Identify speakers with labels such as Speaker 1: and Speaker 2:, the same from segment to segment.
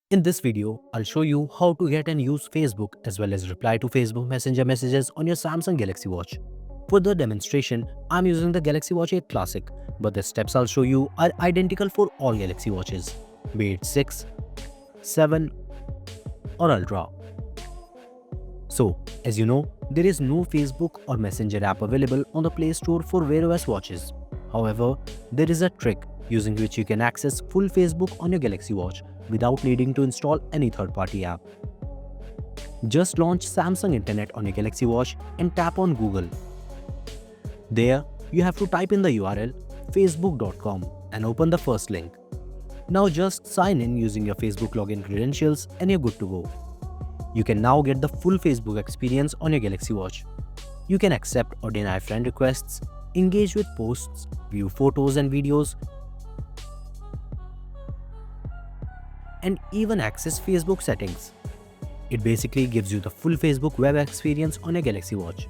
Speaker 1: In this video, I'll show you how to get and use Facebook as well as reply to Facebook Messenger messages on your Samsung Galaxy Watch. For the demonstration, I'm using the Galaxy Watch 8 Classic, but the steps I'll show you are identical for all Galaxy Watches, be it 6, 7 or Ultra. So, as you know, there is no Facebook or Messenger app available on the Play Store for Wear OS watches. However, there is a trick using which you can access full Facebook on your Galaxy Watch without needing to install any third-party app. Just launch Samsung Internet on your Galaxy Watch and tap on Google. There, you have to type in the URL facebook.com and open the first link. Now just sign in using your Facebook login credentials and you're good to go. You can now get the full Facebook experience on your Galaxy Watch. You can accept or deny friend requests, engage with posts, view photos and videos, and even access Facebook settings. It basically gives you the full Facebook web experience on your Galaxy Watch.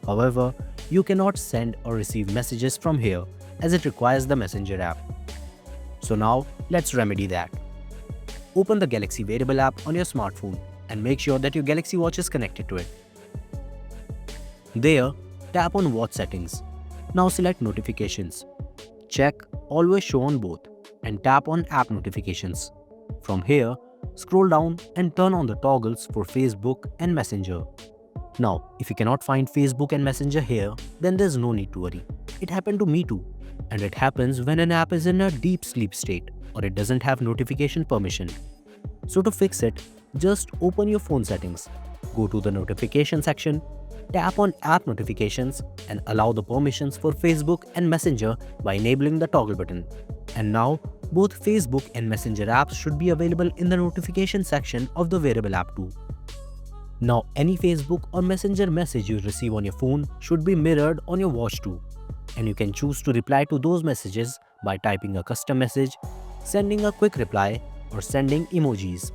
Speaker 1: However, you cannot send or receive messages from here as it requires the Messenger app. So now, let's remedy that. Open the Galaxy Wearable app on your smartphone and make sure that your Galaxy Watch is connected to it. There, tap on Watch Settings. Now select Notifications. Check Always Show on Both and tap on App Notifications. From here, scroll down and turn on the toggles for Facebook and Messenger. Now, if you cannot find Facebook and Messenger here, then there's no need to worry. It happened to me too. And it happens when an app is in a deep sleep state or it doesn't have notification permission. So to fix it, just open your phone settings, go to the notification section, tap on app notifications and allow the permissions for Facebook and Messenger by enabling the toggle button. And now, both Facebook and Messenger apps should be available in the notification section of the wearable app too. Now, any Facebook or Messenger message you receive on your phone should be mirrored on your watch too. And you can choose to reply to those messages by typing a custom message, sending a quick reply, or sending emojis.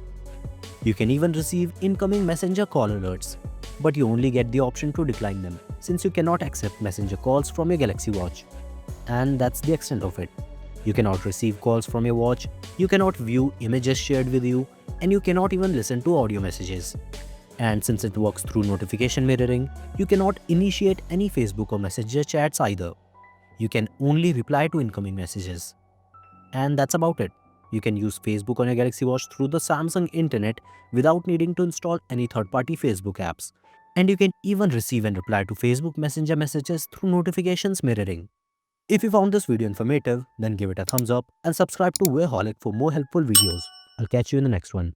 Speaker 1: You can even receive incoming Messenger call alerts, but you only get the option to decline them since you cannot accept Messenger calls from your Galaxy Watch. And that's the extent of it. You cannot receive calls from your watch, you cannot view images shared with you, and you cannot even listen to audio messages. And since it works through notification mirroring, you cannot initiate any Facebook or Messenger chats either. You can only reply to incoming messages. And that's about it. You can use Facebook on your Galaxy Watch through the Samsung Internet without needing to install any third-party Facebook apps. And you can even receive and reply to Facebook Messenger messages through notifications mirroring. If you found this video informative, then give it a thumbs up and subscribe to Wearholic for more helpful videos. I'll catch you in the next one.